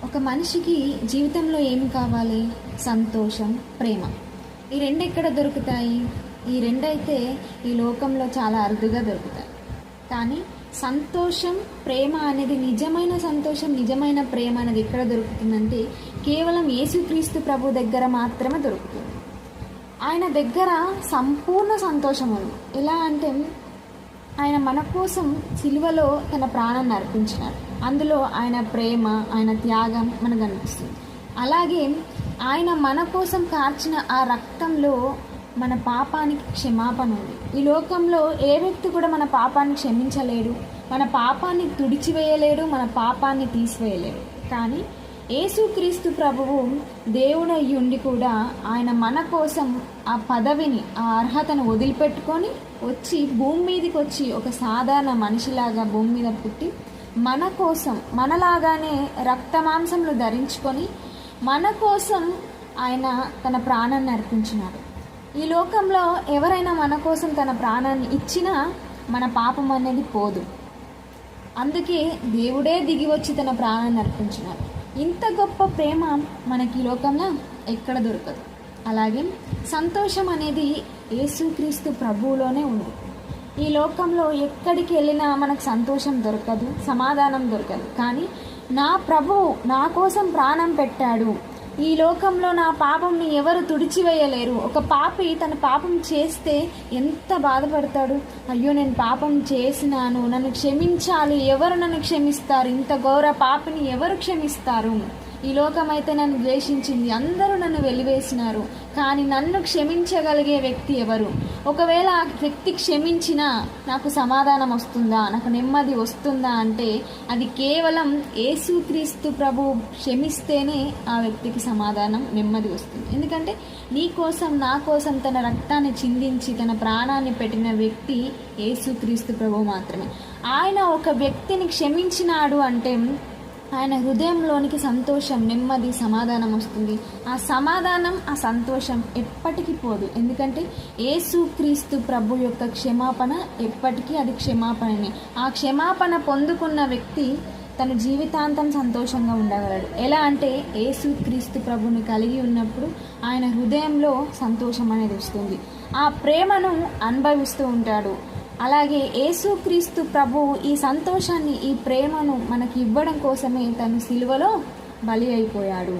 ఒక మనిషికి జీవితంలో ఏమి కావాలి? సంతోషం, ప్రేమ. ఈ రెండు ఎక్కడ దొరుకుతాయి? ఈ రెండైతే ఈ లోకంలో చాలా అరుదుగా దొరుకుతాయి. కానీ సంతోషం, ప్రేమ అనేది, నిజమైన సంతోషం, నిజమైన ప్రేమ అనేది ఎక్కడ దొరుకుతుందంటే కేవలం యేసుక్రీస్తు ప్రభు దగ్గర మాత్రమే దొరుకుతుంది. ఆయన దగ్గర సంపూర్ణ సంతోషం ఉంది. ఎలా అంటే ఆయన మన కోసం సిలువలో తన ప్రాణాన్ని అర్పించినాడు. అందులో ఆయన ప్రేమ, ఆయన త్యాగం మనకు అనిపిస్తుంది. అలాగే ఆయన మన కోసం కార్చిన ఆ రక్తంలో మన పాపానికి క్షమాపణ ఉంది. ఈ లోకంలో ఏ వ్యక్తి కూడా మన పాపాన్ని క్షమించలేడు, మన పాపాన్ని తుడిచివేయలేడు, మన పాపాన్ని తీసివేయలేడు. కానీ యేసుక్రీస్తు ప్రభువు దేవుడై ఉండి కూడా ఆయన మన కోసం ఆ పదవిని, ఆ అర్హతను వదిలిపెట్టుకొని వచ్చి భూమి మీదకి వచ్చి ఒక సాధారణ మనిషిలాగా భూమి మీద పుట్టి మన కోసం, మనలాగానే రక్తమాంసములు ధరించుకొని మన కోసం ఆయన తన ప్రాణాన్ని అర్పించినాడు. ఈ లోకంలో ఎవరైనా మన కోసం తన ప్రాణాన్ని ఇచ్చినా మన పాపం అనేది పోదు. అందుకే దేవుడే దిగి వచ్చి తన ప్రాణాన్ని అర్పించినాడు. ఇంత గొప్ప ప్రేమ మనకి ఈ లోకంలో ఎక్కడ దొరకదు. అలాగే సంతోషం అనేది యేసుక్రీస్తు ప్రభువులోనే ఉంది. ఈ లోకంలో ఎక్కడికి వెళ్ళినా మనకు సంతోషం దొరకదు, సమాధానం దొరకదు. కానీ నా ప్రభువు నా కోసం ప్రాణం పెట్టాడు. ఈ లోకంలో నా పాపంని ఎవరు తుడిచివేయలేరు. ఒక పాపి తన పాపం చేస్తే ఎంత బాధపడతాడు. అయ్యో నేను పాపం చేసినాను, నన్ను క్షమించాలి, ఎవరు నన్ను క్షమిస్తారు? ఇంత ఘోర పాపిని ఎవరు క్షమిస్తారు? ఈ లోకమైతే నన్ను ద్వేషించింది, అందరూ నన్ను వెలివేసినారు, కానీ నన్ను క్షమించగలిగే వ్యక్తి ఎవరు? ఒకవేళ ఆ వ్యక్తి క్షమించినా నాకు సమాధానం వస్తుందా, నాకు నెమ్మది వస్తుందా అంటే అది కేవలం యేసుక్రీస్తు ప్రభు క్షమిస్తేనే ఆ వ్యక్తికి సమాధానం, నెమ్మది వస్తుంది. ఎందుకంటే నీ కోసం, నా కోసం తన రక్తాన్ని చిందించి తన ప్రాణాన్ని పెట్టిన వ్యక్తి యేసుక్రీస్తు ప్రభు మాత్రమే. ఆయన ఒక వ్యక్తిని క్షమించినాడు అంటే ఆయన హృదయంలోనికి సంతోషం, నెమ్మది, సమాధానం వస్తుంది. ఆ సమాధానం, ఆ సంతోషం ఎప్పటికీ పోదు. ఎందుకంటే యేసుక్రీస్తు ప్రభు యొక్క క్షమాపణ ఎప్పటికీ అది క్షమాపణనే. ఆ క్షమాపణ పొందుకున్న వ్యక్తి తన జీవితాంతం సంతోషంగా ఉండగలడు. ఎలా అంటే యేసుక్రీస్తు ప్రభుని కలిగి ఉన్నప్పుడు ఆయన హృదయంలో సంతోషం అనేది వస్తుంది. ఆ ప్రేమను అనుభవిస్తూ ఉంటాడు. అలాగే యేసుక్రీస్తు ప్రభు ఈ సంతోషాన్ని, ఈ ప్రేమను మనకి ఇవ్వడం కోసమే తను సిలువలో బలి అయిపోయాడు.